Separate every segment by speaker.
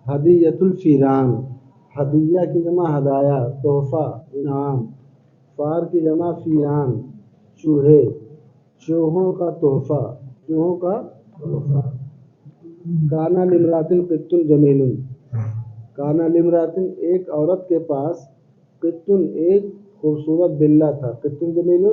Speaker 1: ہدیت الفیران، ہدیہ کی جمع ہدایہ، تحفہ، انعام، فار کی جمع فیران، چوہے، چوہوں کا تحفہ، چوہوں کا تحفہ۔ کانا لامرأۃ قط جمیل، کانا لامرأۃ ایک عورت کے پاس، قط ایک خوبصورت بلہ تھا، قط جمیل،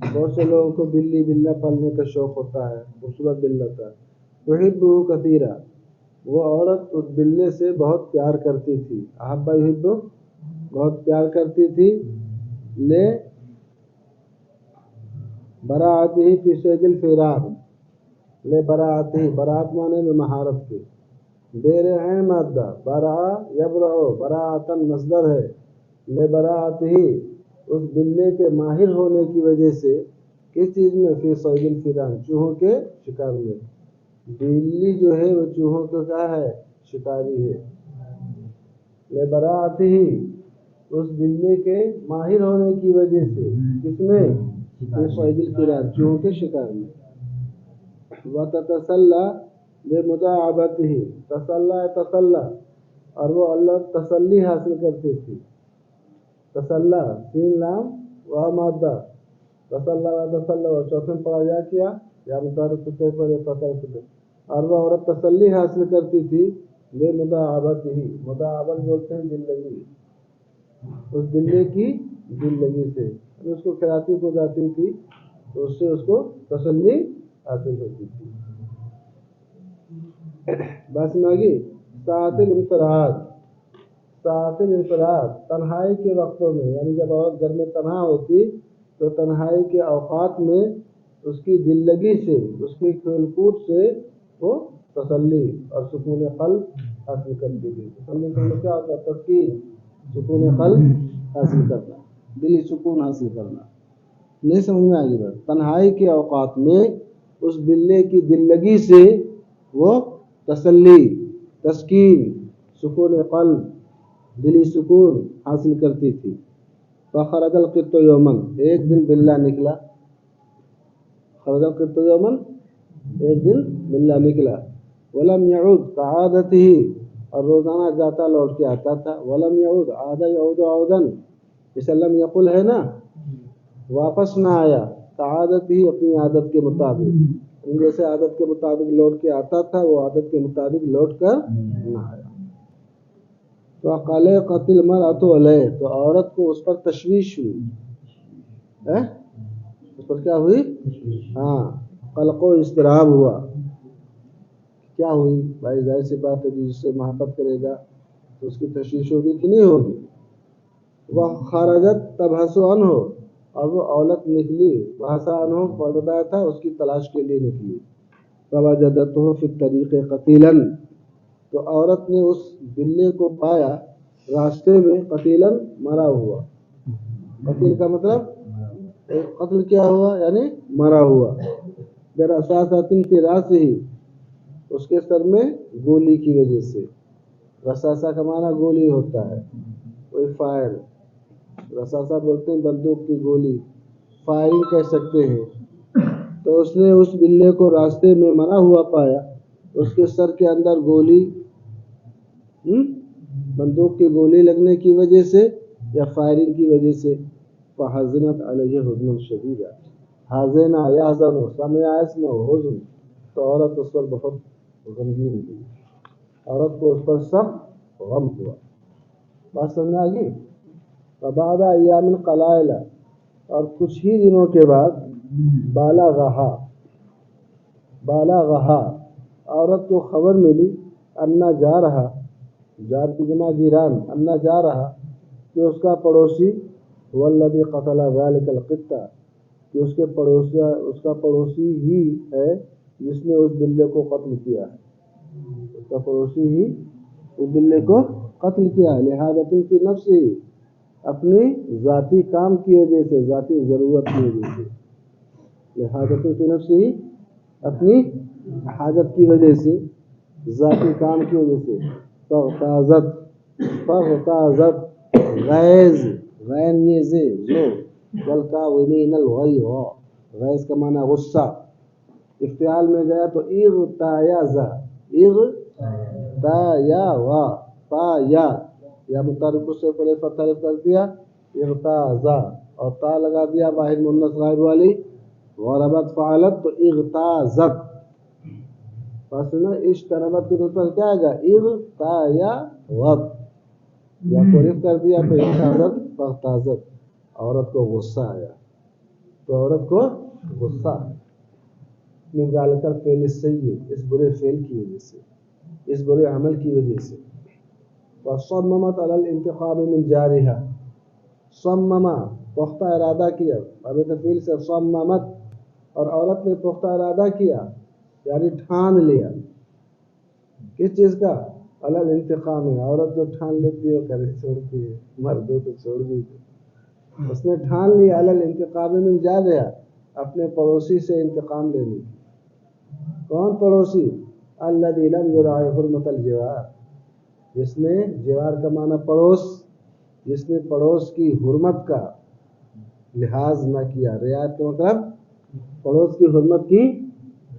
Speaker 1: بہت سے لوگوں کو بلی بلہ پالنے کا شوق ہوتا ہے، خوبصورت بلہ تھا۔ تحبہ کثیرا، وہ عورت اس بلے سے بہت پیار کرتی تھی، احب یحب بہت پیار کرتی تھی، لے براعتہ فی صید الفیران، لے براعتہ، براعت معنی میں مہارت کے، بیر عین مادہ، برع یبرع، براعتن مصدر ہے، لے براعتہ اس بلے کے ماہر ہونے کی وجہ سے، کس چیز میں؟ فی صید الفیران، چوہوں کے شکار میں۔ بلی جو ہے وہ چوہوں کا کیا ہے؟ شکاری ہے۔ لے براعتہ اس بلے کے ماہر ہونے کی وجہ سے، کس میں؟ فی صید الفیران، چوہوں کے شکار میں۔ وتتسلی بمداعبتہ، تسلی تسلی، اور وہ اللہ تسلی حاصل کرتی تھی، تسلی سین لام و مادہ، تسلی و تسلی، اور چوتھے میں پڑھا جا کیا یا متعارف طور پر فتح فتح، اور وہ عورت تسلی حاصل کرتی تھی بے مداعبتہ، مداعبت بولتے ہیں دل لگی، اس بلے کی دل لگی سے، اس کو کھلاتی کو جاتی تھی تو اس سے اس کو تسلی حاصل ہوتی تھی۔ بس میں آگی، ساعت الانفراد، ساعت الانفراد، تنہائی کے وقتوں میں، یعنی جب عورت گھر میں تنہا ہوتی تو تنہائی کے اوقات میں اس کی دل لگی سے، اس کی کھیل کود سے وہ تسلی اور سکون قلب حاصل کرتی تھی۔ تسلی کا کیا ہوتا ہے؟ تسکین، سکون قلب حاصل کرنا، دلی سکون حاصل کرنا۔ نہیں سمجھ میں آگی بات؟ تنہائی کے اوقات میں اس بلے کی دل لگی سے وہ تسلی، تسکین، سکون قلب، دلی سکون حاصل کرتی تھی۔ فخرج القط یوما، ایک دن بلہ نکلا، خرج القط یوما، ایک دن بلہ نکلا، ولم يعود كعادته، اور روزانہ جاتا لوٹ کے آتا تھا، ولم يعود، عاد يعود عودا، جیسے لم يقل ہے نا، واپس نہ آیا، كعادته اپنی عادت کے مطابق، جیسے عادت کے مطابق لوٹ کے آتا تھا وہ عادت کے مطابق لوٹ کر نہ آیا۔ فقلقت المرأة علیہ، تو عورت کو اس پر تشویش ہوئی، اس پر کیا ہوئی؟ ہاں، قلق و اضطراب ہوا۔ کیا ہوئی؟ بھائی ظاہر سی بات ہے جس سے محبت کرے گا تو اس کی تشویش ہوگی کہ نہیں ہوگی؟ وہ خرجت تبحث عنہ، اور وہ عورت نکلی، بحث عنہ بتایا تھا اس کی تلاش کے لیے نکلی، فوجدته فی الطریق قتیلا، تو عورت نے اس بلے کو پایا راستے میں، قتیلا مرا ہوا، قتیل کا مطلب قتل کیا ہوا یعنی مرا ہوا، برصاصۃ فی راسہ، اس کے سر میں گولی کی وجہ سے، رصاصہ کا معنی گولی ہوتا ہے، کوئی فائر، رصاصہ بولتے ہیں بندوق کی گولی، فائرنگ کہہ سکتے ہیں۔ تو اس نے اس بلے کو راستے میں مرا ہوا پایا، اس کے سر کے اندر گولی، بندوق کی گولی لگنے کی وجہ سے یا فائرنگ کی وجہ سے، فحزنت علیہ حزنا شدیدا، حزن یحزن، سمع اسمع حزن، تو عورت اس پر بہت غمگین ہوئی، عورت کو اس پر سخت غم ہوا۔ بات سمجھ آ گئی؟ فبعد ایام قلائل، اور کچھ ہی دنوں کے بعد، بالغھا، عورت کو خبر ملی، انا جا رہا، جار کی جمع جیران، انا جا رہا، کہ اس کا پڑوسی، والذی قتل ذلک القط، کہ اس کا پڑوسی ہی ہے جس نے اس بلے کو قتل کیا ہے، اس کا پڑوسی ہی اس بلے کو قتل کیا ہے، لحاجۃ فی نفسہ، اپنی ذاتی کام کی وجہ سے، ذاتی ضرورت کی وجہ سے، لحاجۃ فی نفسہ، اپنی حاجت کی وجہ سے، ذاتی کام کی وجہ سے، فاغتاظت، غیظ، غین یہ زے زو، والکاظمین الغیظ، غیظ کا معنی غصہ، افتعال میں گیا تو اغتیاظ، تا یا وا، تا یا متحرک سے پہلے فتح الف کر دیا اغتازا، اور تا لگا دیا واحد مؤنث غائب والی غربت فعلت تو اغتازت. بس نا اشتربت کے طور پر کیا آئے گا اغتایوت، یا کو رف کر دیا تو اغتازت فاغتازت، عورت کو غصہ آیا تو عورت کو غصہ من ذالک الفعل السیء، اس برے فعل کی وجہ سے، اس برے عمل کی وجہ سے. وصممت علی الانتقام من جارحہ، صممہ پختہ ارادہ کیا، اب تفعیل سے صممت، اور عورت نے پختہ ارادہ کیا یعنی ٹھان لیا کس چیز کا؟ علی الانتقام ہے، عورت جو ٹھان لیتی ہے وہ کرے چھوڑتی ہے، مردوں تو چھوڑ دی، اس نے ٹھان لیا علی الانتقام من جارحہ، اپنے پڑوسی سے انتقام لینے کی. کون پڑوسی؟ الذی لم یراعی حرمت الجوار، جس نے جوار کا معنی پڑوس، جس نے پڑوس کی حرمت کا لحاظ نہ کیا. رعایت کا مطلب پڑوس کی حرمت کی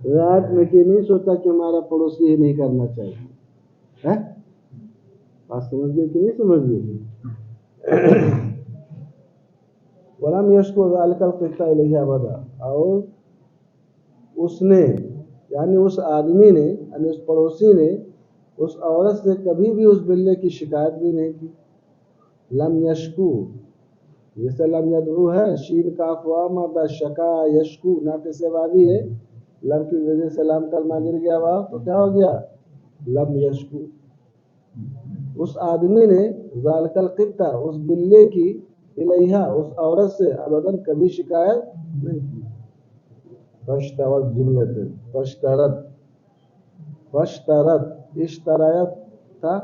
Speaker 1: رعایت میں کہ نہیں سوچا کہ ہمارا پڑوسی ہی نہیں کرنا چاہیے. بات سمجھ گئے کہ نہیں سمجھ گئے؟ ولم یشکو ذلک القطہ الیہ ابدا، اور اس نے یعنی اس آدمی نے یعنی اس پڑوسی نے اس عورت سے کبھی بھی اس بلے کی شکایت بھی نہیں کی. لم یشکو جیسے لم یدعو ہے، شین کاف واو مادہ شکا یشکو ناقص واوی ہے، لم کی وجہ سے لام کلمہ گر گیا واو تو کیا ہو گیا؟ لم یشکو. اس آدمی نے ذالک القطہ اس بلے کی الیہ اس عورت سے ابداً کبھی شکایت نہیں کی. فاشترت جملت فاشترت اشترایت تھا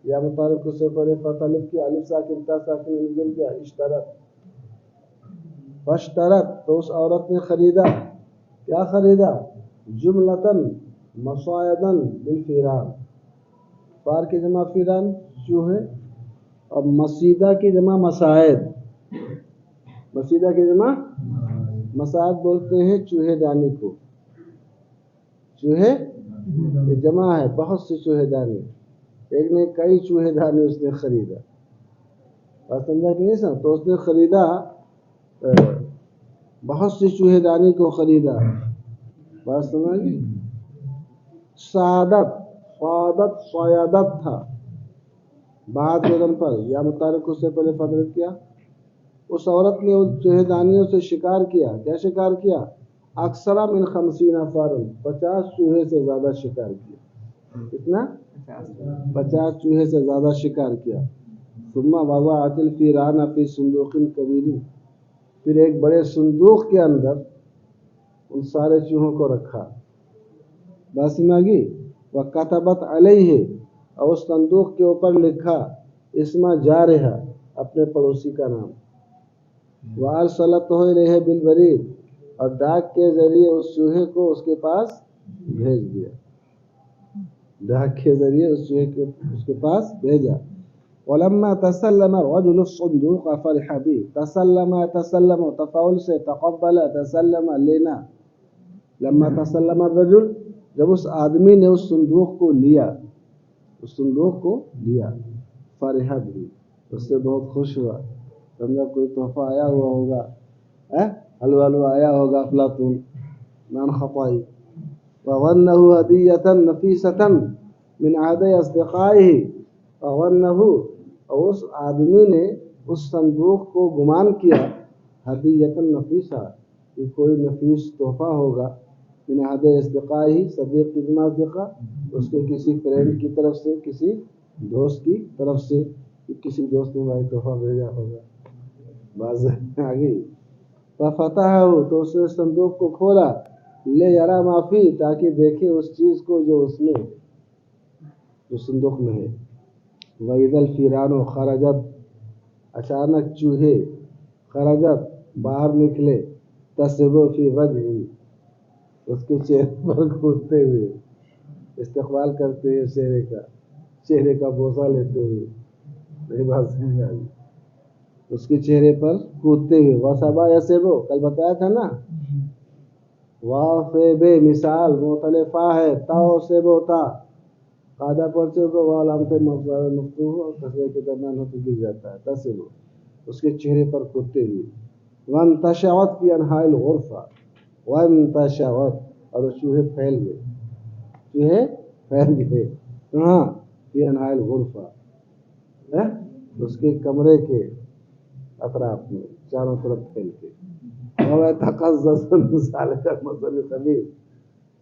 Speaker 1: یا متحرک سے پہلے فتح الف کی الف ساکن تا ساکن نزل گیا اشترت. فاشترت تو اس عورت نے خریدا، کیا خریدا؟ جملتاً مصائداً بالفیران، فار کی جمع فیران چوہے، اور مسیدہ کی جمع مسائد، مسیدہ کی جمع مسائد بولتے ہیں چوہے دانی کو. چوہے یہ جمع ہے بہت سے چوہے دانی، ایک نے کئی چوہے دانی اس نے خریدا. بات سمجھا کہ نہیں سر؟ تو اس نے خریدا بہت سی چوہے دانی کو خریدا. بات سمجھ گئی؟ سعادت فادت صیادت تھا بعد وزن پر یا متحرک سے پہلے فتح کیا. اس عورت نے اس چوہے دانیوں سے شکار کیا. کیا شکار کیا؟ اکثر من 50 فارن، 50 چوہے سے زیادہ شکار کیا. کتنا؟ 50 چوہے سے زیادہ شکار کیا. ثم وضعت الفیران فی صندوق کبیر، پھر ایک بڑے صندوق کے اندر ان سارے چوہوں کو رکھا. بس میں گی وکتبت علیہ، اور اس صندوق کے اوپر لکھا اسما جارحہ اپنے پڑوسی کا نام. وارسلتہ الیہ بالبرید، اور ڈاک کے ذریعے اس چوہے کو اس کے پاس بھیج دیا. ڈاک کے ذریعے اس چوہے کو اس کے پاس بھیجا. ولما تسلم الرجل الصندوق فرح به، تسلم تفاعل سے تقبل تسلم لینا. لما تسلم الرجل، جب اس آدمی نے اس صندوق کو لیا، اس صندوق کو لیا، فرح به اس سے بہت خوش ہوا. سمجھا کوئی تحفہ آیا ہوا ہوگا، حلوہ آیا ہوگا افلاطون نان خطائی. وظنه هدیة نفیسة من عہد اصدقائه، وظنه اور اس آدمی نے اس صندوق کو گمان کیا ہدیۃ نفیسہ کہ کوئی نفیس تحفہ ہوگا، من عہد اصدقائه صدیق کی جمع اصدقاء، اس کے کسی فرینڈ کی طرف سے، کسی دوست کی طرف سے، کسی دوست نے بھائی تحفہ بھیجا ہوگا. باز آگے ففتحہ تو اس نے صندوق کو کھولا، لے یرا ما فی تاکہ دیکھے اس چیز کو جو اس میں جو صندوق میں ہے. وَإِذَا الْفِيرَانُ خَرَجَتْ، اچانک چوہے خرجت باہر نکلے، تَسِبُ فِي وَجْهِهِ اس کے چہرے پر کودتے ہوئے، استقبال کرتے ہوئے چہرے کا بوسہ لیتے ہوئے. نہیں بات سمجھ آئی؟ اس کے چہرے پر کودتے ہوئے. وَسَبَا يَسِبُ کل بتایا تھا نا، واو سے بے مثال مختلفہ ہے، تا سے بوتا قاعدہ پڑھتے ہو تو وہ علامت مفتو ہو اور کثرے کے درمیان ہو تو گر جاتا ہے تصل اس کے چہرے پر کتے ہوئے وانتشرت فی انحاء الغرفہ وانتشرت اور چوہے پھیل گئے چوہے پھیل گئے کہاں فی انحاء الغرفہ اس کے کمرے کے اطراف میں چاروں طرف پھیل کے تقزز مثال کا مثل خبیث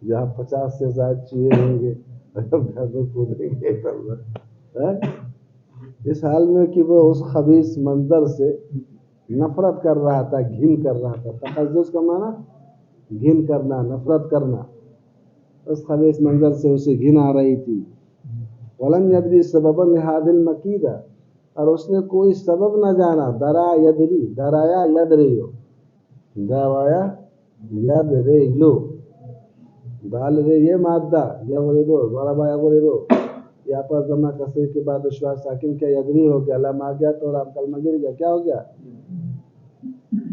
Speaker 1: جہاں 50 سے زائد چوہے ہوں گے کودیں گے اس حال میں کہ وہ اس خبیث منظر سے نفرت کر رہا تھا گھن کر رہا تھا تقزز کا معنی گھن کرنا نفرت کرنا اس خبیث منظر سے اسے گھن آ رہی تھی ولم یدری سببا لهذه المکیدہ اور اس نے کوئی سبب نہ جانا درا یدری درایا یدریو درایا یدریو دال رے یہ مادہ یغربو ضربا یغربو یا پر ضمہ کسرے کے بعد اشوا ساکن کیا یدری ہو گیا لام آ گیا تو رام کلمہ گر گیا کیا ہو گیا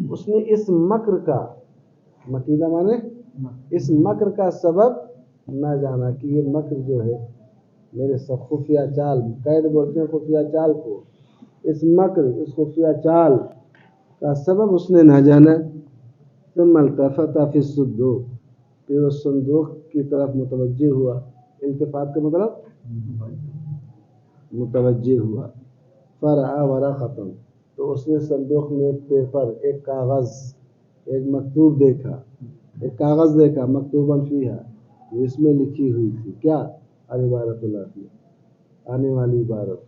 Speaker 1: اس نے اس مکر کا مکیدہ مانے اس مکر کا سبب نہ جانا کہ یہ مکر جو ہے میرے سب خفیہ چال قید بولتے ہیں خفیہ چال کو اس مکر اس خفیہ چال کا سبب اس نے نہ جانا ثم التفت فی الصندوق پھر اس صندوق کی طرف متوجہ ہوا التفات کا مطلب متوجہ ہوا فرعا ورقۃ تو اس نے صندوق میں ایک پیپر ایک کاغذ ایک مکتوب دیکھا ایک کاغذ دیکھا مکتوبا فیہا اس میں لکھی ہوئی تھی کیا عبارت اللہ کی آنے والی عبارت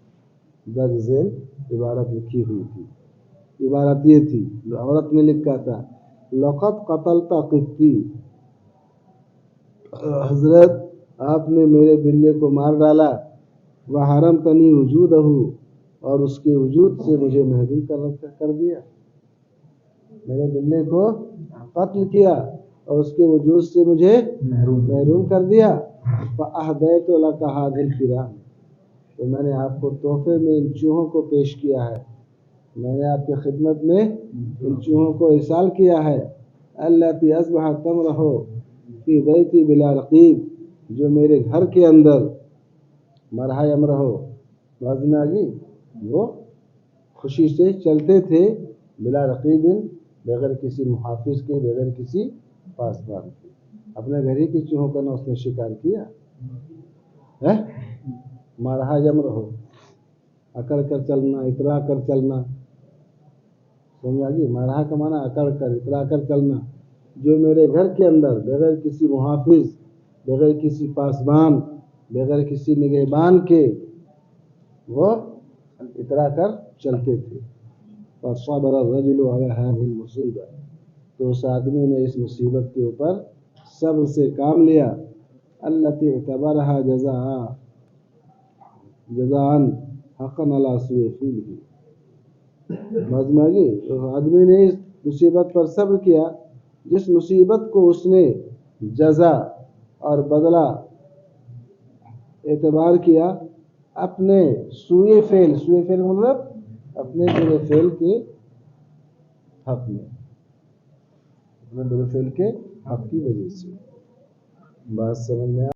Speaker 1: درج ذیل عبارت لکھی ہوئی تھی عبارت یہ تھی عورت نے لکھا تھا لقد قتلت قطی حضرت آپ نے میرے بلے کو مار ڈالا وحرمتنی وجودہ اور اس کے وجود سے مجھے محروم کر دیا میرے بلے کو قتل کیا اور اس کے وجود سے مجھے محروم کر دیا فأہدیت لک ھذہ الفراق تو میں نے آپ کو تحفے میں ان چوہوں کو پیش کیا ہے میں نے آپ کی خدمت میں ان چوہوں کو ارسال کیا ہے اللاتی اصبحت تمرح فی بیتی بلا رقیب جو میرے گھر کے اندر مرحا یمرح بازم آگی وہ خوشی سے چلتے تھے بلا رقیب بغیر کسی محافظ کے بغیر کسی پاسبان کے اپنے گھر ہی کی چوہوں کا نہ اس نے شکار کیا مرحا یمرح اکڑ کر چلنا اترا کر چلنا سمجھا گی مرحا کا معنی اکڑ کر اترا کر چلنا جو میرے گھر کے اندر بغیر کسی محافظ بغیر کسی پاسبان بغیر کسی نگہبان کے وہ اترا کر چلتے تھے فصبر الرجل علی هذه المصیبہ تو اس آدمی نے اس مصیبت کے اوپر صبر سے کام لیا التي اعتبرها جزاء حقا علی سوء فعله مضمون جی اس آدمی نے اس مصیبت پر صبر کیا جس مصیبت کو اس نے جزا اور بدلہ اعتبار کیا اپنے سوئے فعل مطلب اپنے برے فعل کے حق میں اپنے برے فعل کے حق کی وجہ سے بات سمجھ میں